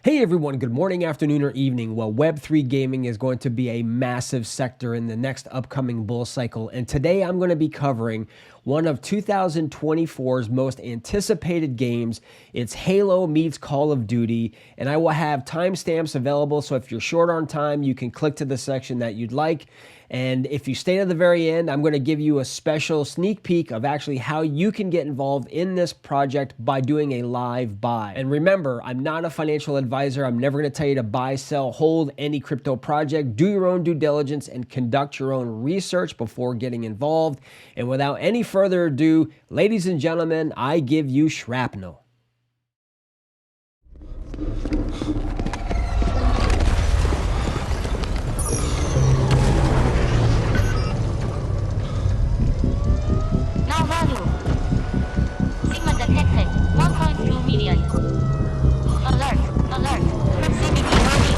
Hey everyone, good morning, afternoon, or evening. Well, Web3 gaming is going to be a massive sector in the next upcoming bull cycle, and today I'm going to be covering one of 2024's most anticipated games. It's Halo meets Call of Duty, and I will have timestamps available, so if you're short on time, you can click to the section that you'd like. And if you stay to the very end, I'm going to give you a special sneak peek of actually how you can get involved in this project by doing a live buy. And remember, I'm not a financial advisor. I'm never going to tell you to buy, sell, hold any crypto project. Do your own due diligence and conduct your own research before getting involved. And without any further ado, ladies and gentlemen, I give you Shrapnel. Now value. Sigma detected. 1.2 million. Alert. Alert. Proximity warning.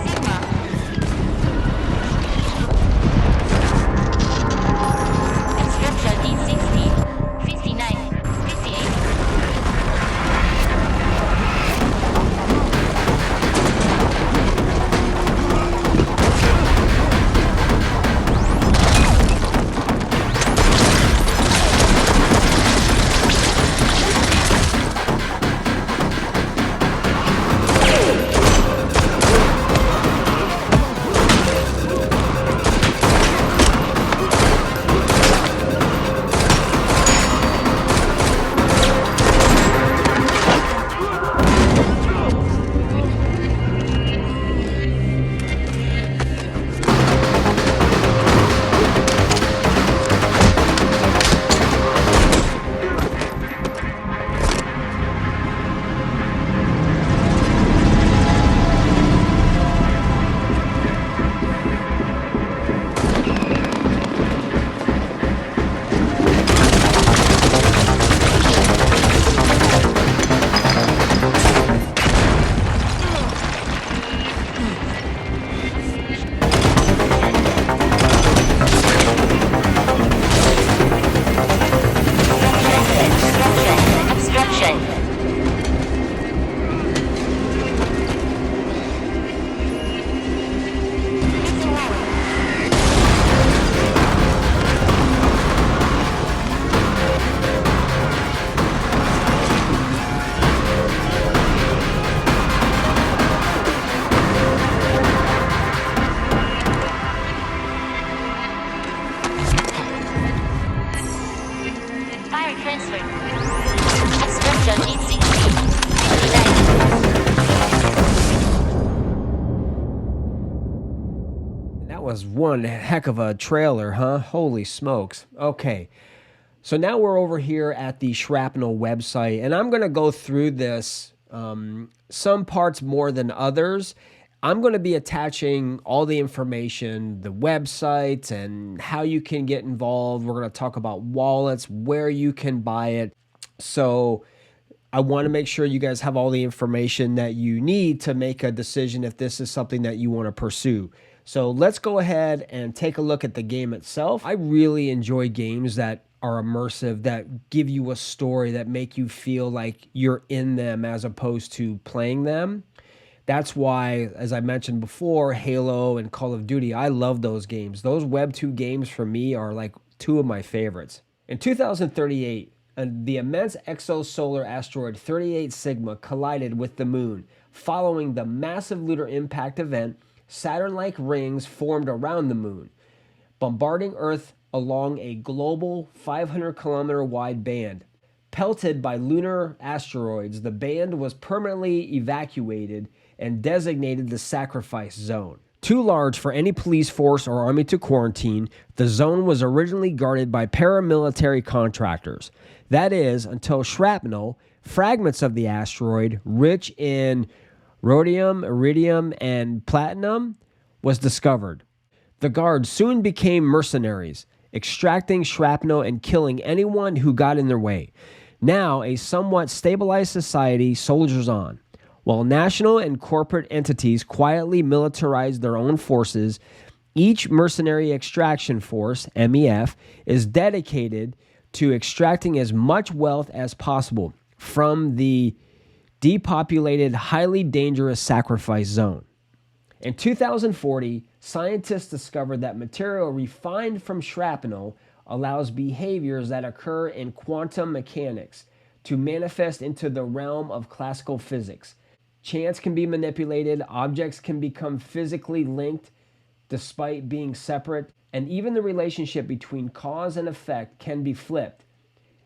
Sigma. Structure D60. 59. 58. Obstruction. Fire transfer. Obstruction D60. 59. That was one heck of a trailer, huh? Holy smokes. Okay. So now we're over here at the Shrapnel website, and I'm going to go through this, some parts more than others. I'm going to be attaching all the information, the website, and how you can get involved. We're going to talk about wallets, where you can buy it. So I want to make sure you guys have all the information that you need to make a decision if this is something that you want to pursue. So let's go ahead and take a look at the game itself. I really enjoy games that are immersive, that give you a story, that make you feel like you're in them as opposed to playing them. That's why, as I mentioned before, Halo and Call of Duty, I love those games. Those Web2 games for me are like two of my favorites. In 2038, the immense exosolar asteroid 38 Sigma collided with the moon. Following the massive lunar impact event, Saturn-like rings formed around the moon, bombarding Earth along a global 500-kilometer wide band. Pelted by lunar asteroids, the band was permanently evacuated and designated the sacrifice zone. Too large for any police force or army to quarantine, the zone was originally guarded by paramilitary contractors. That is, until shrapnel, fragments of the asteroid rich in rhodium, iridium, and platinum, was discovered. The guards soon became mercenaries, extracting shrapnel and killing anyone who got in their way. Now, a somewhat stabilized society soldiers on. While national and corporate entities quietly militarize their own forces, each mercenary extraction force, MEF, is dedicated to extracting as much wealth as possible from the depopulated, highly dangerous sacrifice zone. In 2040, scientists discovered that material refined from shrapnel allows behaviors that occur in quantum mechanics to manifest into the realm of classical physics. Chance can be manipulated, objects can become physically linked despite being separate, and even the relationship between cause and effect can be flipped.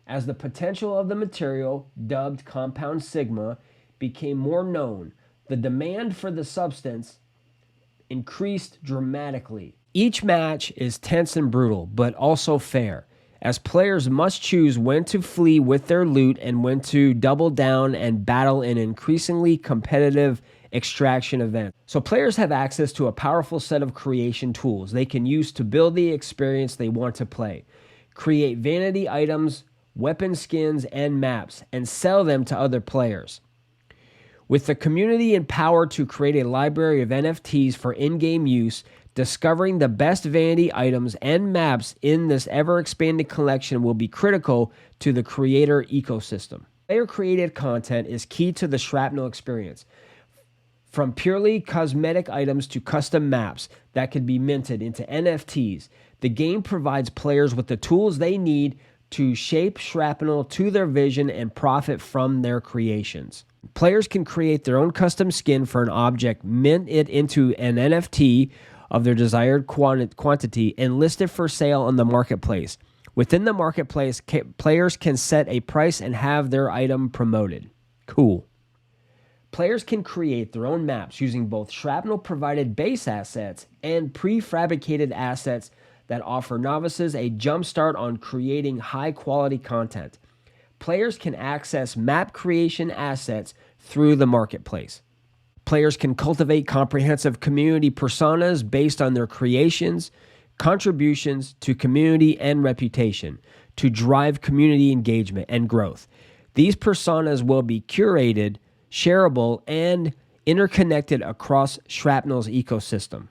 As the potential of the material, dubbed compound sigma, became more known, the demand for the substance increased dramatically. Each match is tense and brutal, but also fair, as players must choose when to flee with their loot and when to double down and battle in increasingly competitive extraction events. So players have access to a powerful set of creation tools they can use to build the experience they want to play, create vanity items, weapon skins, and maps, and sell them to other players. With the community empowered to create a library of NFTs for in-game use, discovering the best vanity items and maps in this ever-expanding collection will be critical to the creator ecosystem. Player-created content is key to the Shrapnel experience. From purely cosmetic items to custom maps that can be minted into NFTs, the game provides players with the tools they need to shape Shrapnel to their vision and profit from their creations. Players can create their own custom skin for an object, mint it into an NFT of their desired quantity, and list it for sale on the marketplace. Within the marketplace, players can set a price and have their item promoted. Cool. Players can create their own maps using both Shrapnel-provided base assets and prefabricated assets that offer novices a jumpstart on creating high-quality content. Players can access map creation assets through the marketplace. Players can cultivate comprehensive community personas based on their creations, contributions to community and reputation to drive community engagement and growth. These personas will be curated, shareable, and interconnected across Shrapnel's ecosystem.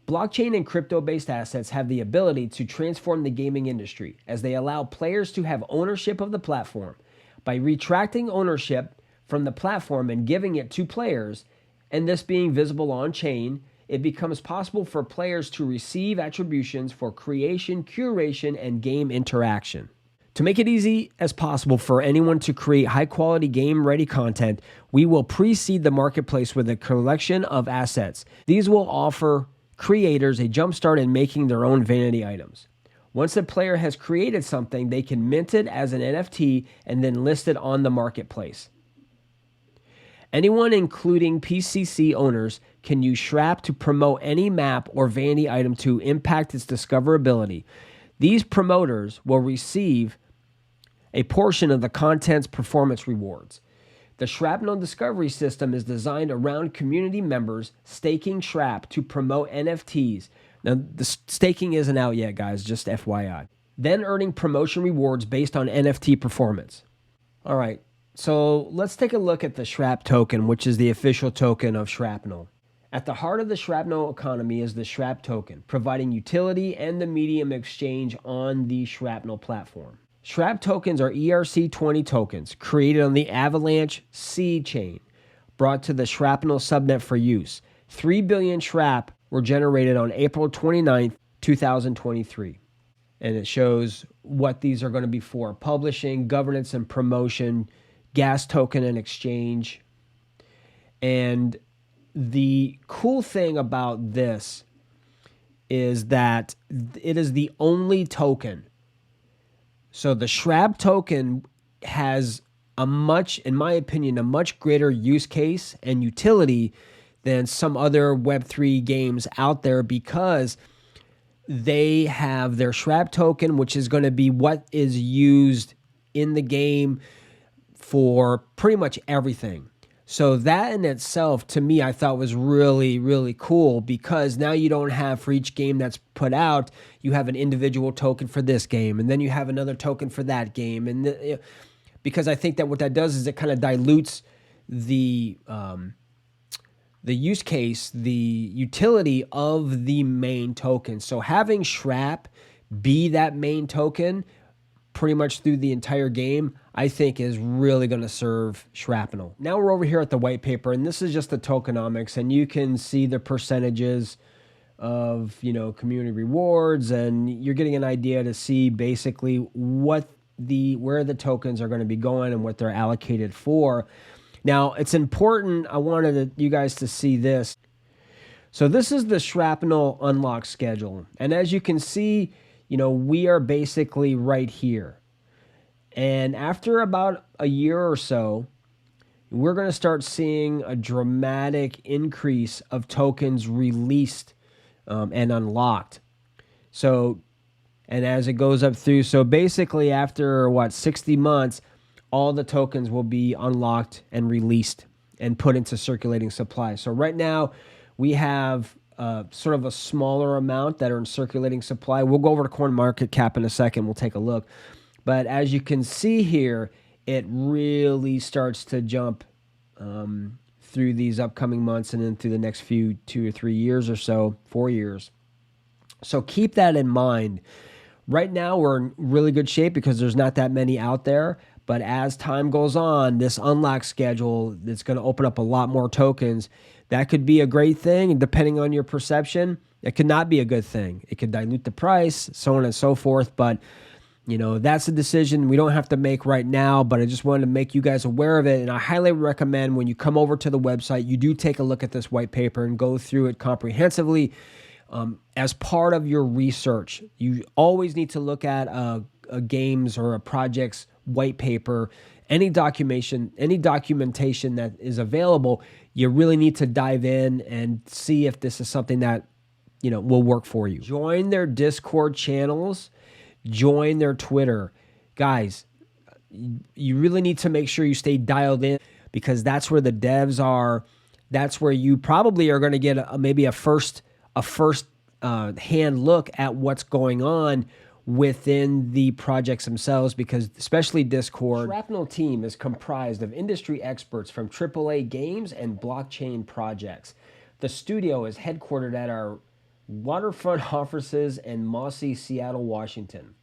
Blockchain and crypto-based assets have the ability to transform the gaming industry as they allow players to have ownership of the platform. By retracting ownership from the platform and giving it to players, and this being visible on-chain, it becomes possible for players to receive attributions for creation, curation, and game interaction. To make it easy as possible for anyone to create high-quality game-ready content, we will precede the marketplace with a collection of assets. These will offer creators a jumpstart in making their own vanity items. Once a player has created something, they can mint it as an NFT and then list it on the marketplace. Anyone, including PCC owners, can use Shrap to promote any map or vanity item to impact its discoverability. These promoters will receive a portion of the content's performance rewards. The Shrapnel discovery system is designed around community members staking Shrap to promote NFTs. Now, the staking isn't out yet, guys, just FYI. Then earning promotion rewards based on NFT performance. All right, so let's take a look at the Shrap token, which is the official token of Shrapnel. At the heart of the Shrapnel economy is the Shrap token, providing utility and the medium exchange on the Shrapnel platform. Shrap tokens are ERC20 tokens created on the Avalanche seed chain, brought to the Shrapnel subnet for use. 3 billion Shrap were generated on April 29th, 2023. And it shows what these are going to be for: publishing, governance and promotion, gas token and exchange. And the cool thing about this is that it is the only token. So the Shrap token has a much, in my opinion, a much greater use case and utility than some other Web3 games out there, because they have their Shrap token, which is going to be what is used in the game for pretty much everything. So that in itself, to me, I thought was really, really cool, because now you don't have, for each game that's put out, you have an individual token for this game, and then you have another token for that game. And because I think that what that does is it kind of dilutes the use case, the utility of the main token. So having Shrap be that main token pretty much through the entire game, I think is really going to serve Shrapnel. Now we're over here at the white paper, and this is just the tokenomics, and you can see the percentages of, you know, community rewards, and you're getting an idea to see basically where the tokens are going to be going and what they're allocated for. Now, it's important, I wanted you guys to see this. So this is the Shrapnel unlock schedule. And as you can see, you know, we are basically right here. And after about a year or so, we're going to start seeing a dramatic increase of tokens released and unlocked. So, and as it goes up through, so basically after, 60 months, all the tokens will be unlocked and released and put into circulating supply. So right now we have sort of a smaller amount that are in circulating supply. We'll go over to CoinMarketCap in a second. We'll take a look. But as you can see here, it really starts to jump through these upcoming months and then through the next 2 or 3 years or so, 4 years. So keep that in mind. Right now we're in really good shape because there's not that many out there. But as time goes on, this unlock schedule that's going to open up a lot more tokens. That could be a great thing, and depending on your perception, it could not be a good thing. It could dilute the price, so on and so forth. But, you know, that's a decision we don't have to make right now, but I just wanted to make you guys aware of it. And I highly recommend when you come over to the website, you do take a look at this white paper and go through it comprehensively as part of your research. You always need to look at a game's or a project's white paper, any documentation that is available. You really need to dive in and see if this is something that, you know, will work for you. Join their Discord channels, join their Twitter. Guys, you really need to make sure you stay dialed in, because that's where the devs are. That's where you probably are going to get maybe a first hand look at what's going on within the projects themselves, because especially Discord. Shrapnel team is comprised of industry experts from AAA games and blockchain projects. The studio is headquartered at our waterfront offices in Mossy, Seattle, Washington.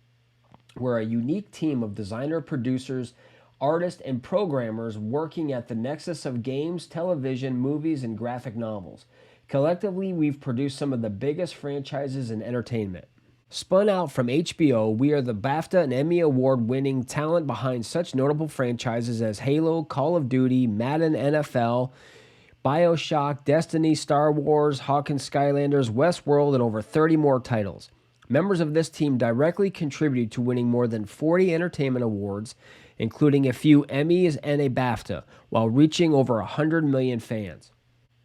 We're a unique team of designer, producers, artists, and programmers working at the nexus of games, television, movies, and graphic novels. Collectively, we've produced some of the biggest franchises in entertainment. Spun out from HBO, we are the BAFTA and Emmy Award-winning talent behind such notable franchises as Halo, Call of Duty, Madden NFL, BioShock, Destiny, Star Wars, Hawkins Skylanders, Westworld, and over 30 more titles. Members of this team directly contributed to winning more than 40 entertainment awards, including a few Emmys and a BAFTA, while reaching over 100 million fans.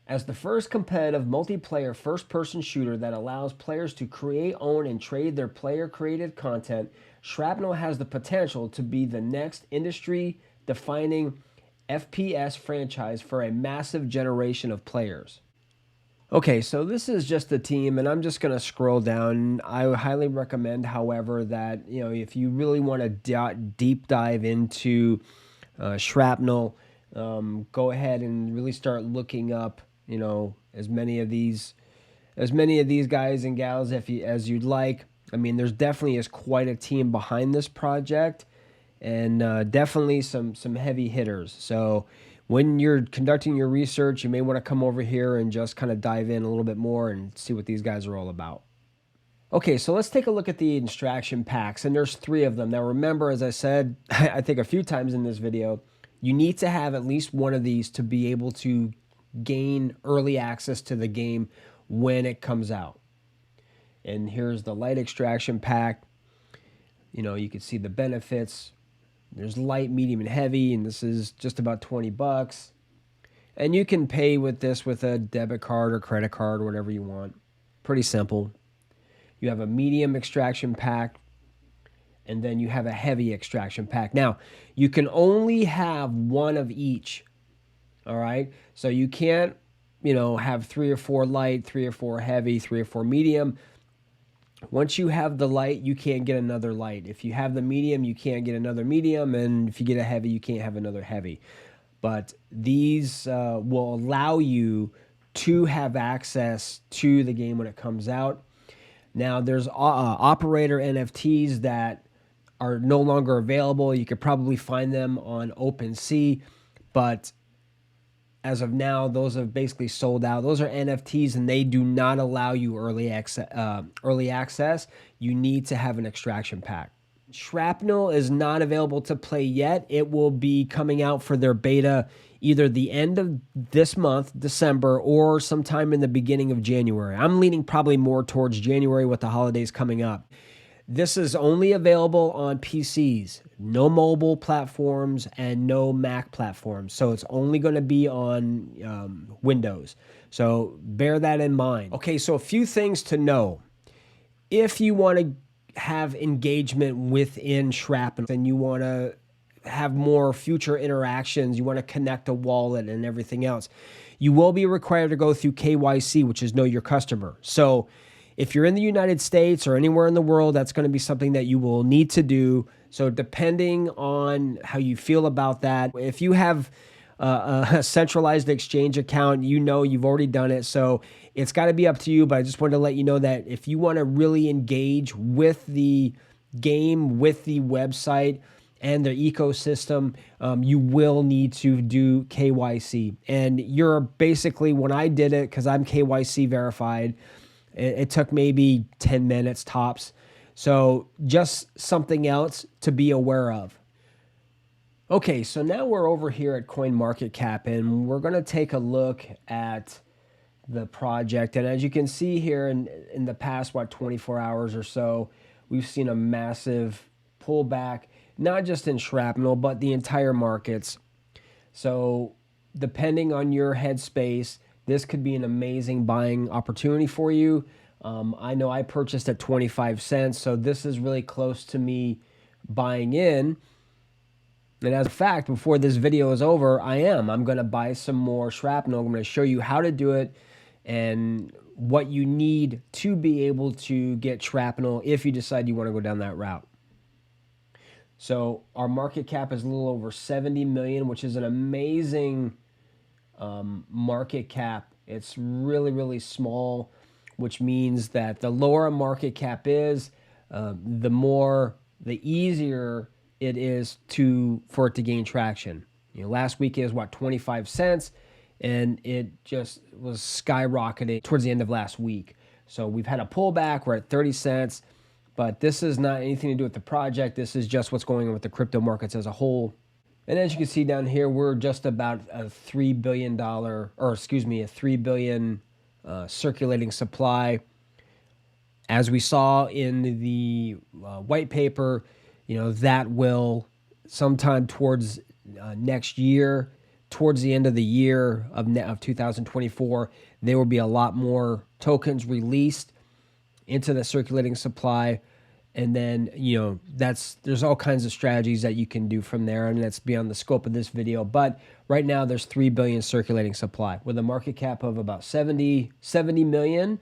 As the first competitive multiplayer first-person shooter that allows players to create, own, and trade their player-created content, Shrapnel has the potential to be the next industry-defining FPS franchise for a massive generation of players. Okay, so this is just the team, and I'm just going to scroll down. I highly recommend, however, that, you know, if you really want to deep dive into Shrapnel, go ahead and really start looking up, you know, as many of these guys and gals as you'd like. I mean, there's definitely is quite a team behind this project, and definitely some heavy hitters. So when you're conducting your research, you may want to come over here and just kind of dive in a little bit more and see what these guys are all about. Okay, so let's take a look at the extraction packs, and there's 3 of them. Now remember, as I said, I think a few times in this video, you need to have at least one of these to be able to gain early access to the game when it comes out. And here's the light extraction pack. You know, you can see the benefits. There's light, medium, and heavy, and this is just about 20 bucks. And you can pay with this with a debit card or credit card or whatever you want. Pretty simple. You have a medium extraction pack, and then you have a heavy extraction pack. Now, you can only have one of each. All right, so you can't, you know, have 3 or 4 light, 3 or 4 heavy, 3 or 4 medium. Once you have the light, you can't get another light. If you have the medium, you can't get another medium, and if you get a heavy, you can't have another heavy. but these will allow you to have access to the game when it comes out. Now, there's operator NFTs that are no longer available. You could probably find them on OpenSea, but as of now, those have basically sold out. Those are NFTs, and they do not allow you early access. You need to have an extraction pack. Shrapnel is not available to play yet. It will be coming out for their beta either the end of this month, December, or sometime in the beginning of January. I'm leaning probably more towards January with the holidays coming up. This is only available on PCs, no mobile platforms, and no Mac platforms. So it's only going to be on Windows. So bear that in mind. Okay, so a few things to know. If you want to have engagement within Shrapnel and you want to have more future interactions, you want to connect a wallet and everything else, you will be required to go through KYC, which is Know Your Customer. So if you're in the United States or anywhere in the world, that's going to be something that you will need to do. So depending on how you feel about that, if you have a centralized exchange account, you know you've already done it. So it's got to be up to you. But I just wanted to let you know that if you want to really engage with the game, with the website, and the ecosystem, you will need to do KYC. And you're basically, when I did it, because I'm KYC verified, it took maybe 10 minutes tops. So just something else to be aware of. Okay, so now we're over here at CoinMarketCap, and we're going to take a look at the project. And as you can see here in the past, 24 hours or so, we've seen a massive pullback, not just in Shrapnel, but the entire markets. So depending on your headspace, this could be an amazing buying opportunity for you. I know I purchased at 25 cents, so this is really close to me buying in. And as a fact, before this video is over, I'm going to buy some more Shrapnel. I'm going to show you how to do it and what you need to be able to get Shrapnel if you decide you want to go down that route. So our market cap is a little over 70 million, which is an amazing market cap. It's really, really small, which means that the lower a market cap is, the easier it is for it to gain traction. Last week is 25 cents, and it just was skyrocketing towards the end of last week. So we've had a pullback. We're at 30 cents, but this is not anything to do with the project. This is just what's going on with the crypto markets as a whole. And as you can see down here, we're just about a $3 billion, a 3 billion circulating supply. As we saw in the white paper, that will sometime towards next year, towards the end of the year of 2024, there will be a lot more tokens released into the circulating supply. And then, there's all kinds of strategies that you can do from there, and that's beyond the scope of this video. But right now, there's 3 billion circulating supply with a market cap of about 70 million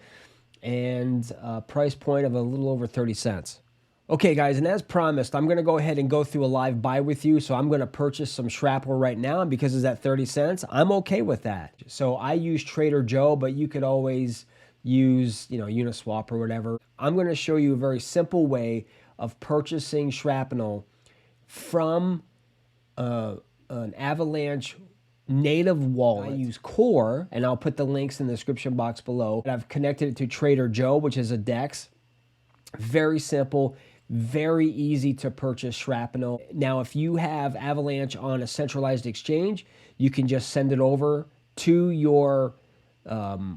and a price point of a little over 30 cents. Okay, guys, and as promised, I'm going to go ahead and go through a live buy with you. So I'm going to purchase some Shrapnel right now, and because it's at 30 cents, I'm okay with that. So I use Trader Joe, but you could always use, Uniswap or whatever. I'm going to show you a very simple way of purchasing Shrapnel from an Avalanche native wallet. I use Core, and I'll put the links in the description box below. I've connected it to Trader Joe, which is a DEX. Very simple, very easy to purchase Shrapnel. Now, if you have Avalanche on a centralized exchange, you can just send it over to your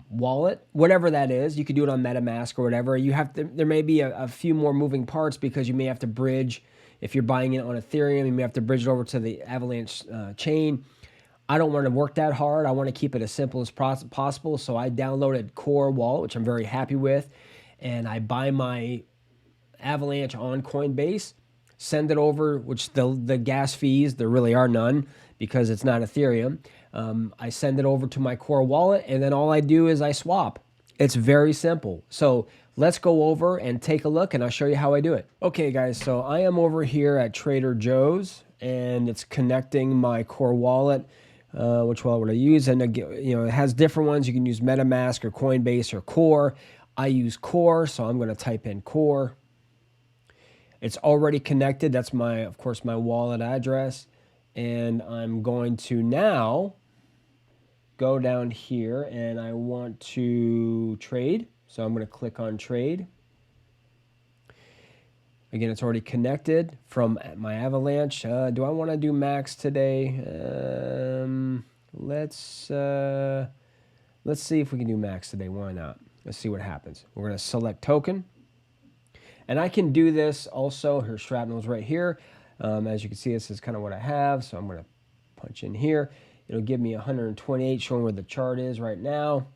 wallet, whatever that is. You could do it on MetaMask or whatever. There may be a few more moving parts because you may have to bridge. If you're buying it on Ethereum, you may have to bridge it over to the Avalanche chain. I don't want to work that hard. I want to keep it as simple as possible. So I downloaded Core Wallet, which I'm very happy with, and I buy my Avalanche on Coinbase, send it over, which the gas fees, there really are none because it's not Ethereum. I send it over to my Core wallet, and then all I do is I swap. It's very simple. So let's go over and take a look, and I'll show you how I do it. Okay, guys, so I am over here at Trader Joe's, and it's connecting my Core wallet. which wallet would I use? And it has different ones. You can use MetaMask or Coinbase or Core. I use Core, so I'm going to type in Core. It's already connected. That's of course, my wallet address. And I'm going to now go down here and I want to trade. So I'm going to click on trade. Again, it's already connected from my Avalanche. Do I want to do max today? Let's see if we can do max today. Why not? Let's see what happens. We're going to select token. And I can do this also. Here's Shrapnel's right here. As you can see, this is kind of what I have. So I'm going to punch in here. It'll give me 128 showing where the chart is right now.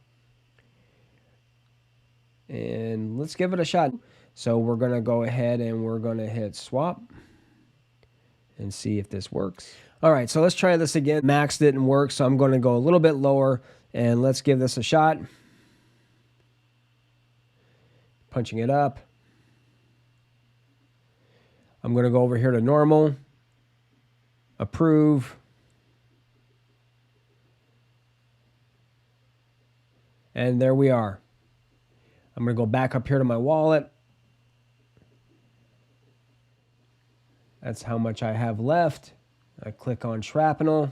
And let's give it a shot. So we're going to go ahead and we're going to hit swap and see if this works. All right, so let's try this again. Max didn't work, so I'm going to go a little bit lower and let's give this a shot. Punching it up. I'm going to go over here to normal, approve, and there we are. I'm going to go back up here to my wallet. That's how much I have left. I click on Shrapnel.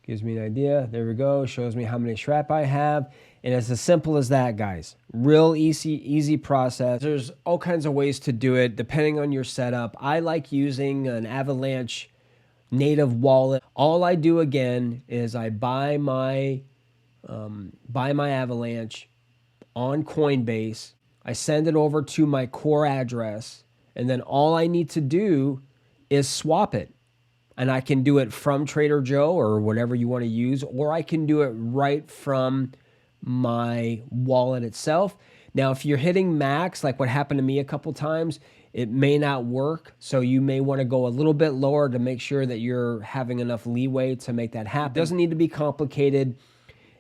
Gives me an idea. There we go. Shows me how many Shrap I have. And it's as simple as that, guys. Real easy process. There's all kinds of ways to do it depending on your setup. I like using an Avalanche native wallet. All I do again is I buy my Avalanche on Coinbase. I send it over to my core address, and then all I need to do is swap it. And I can do it from Trader Joe or whatever you want to use, or I can do it right from my wallet itself. Now, if you're hitting max, like what happened to me a couple times, it may not work. So you may want to go a little bit lower to make sure that you're having enough leeway to make that happen. It doesn't need to be complicated.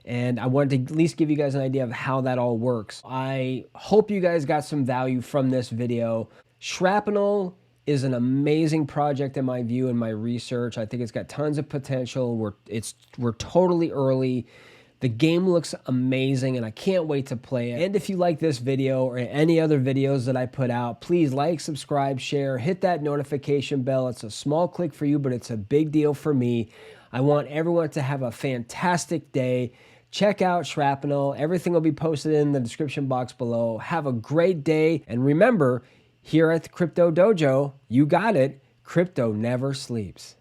And I wanted to at least give you guys an idea of how that all works. I hope you guys got some value from this video. Shrapnel is an amazing project in my view and my research. I think it's got tons of potential. We're totally early. The game looks amazing and I can't wait to play it. And if you like this video or any other videos that I put out, please like, subscribe, share, hit that notification bell. It's a small click for you, but it's a big deal for me. I want everyone to have a fantastic day. Check out Shrapnel. Everything will be posted in the description box below. Have a great day. And remember, here at the Crypto Dojo, you got it. Crypto never sleeps.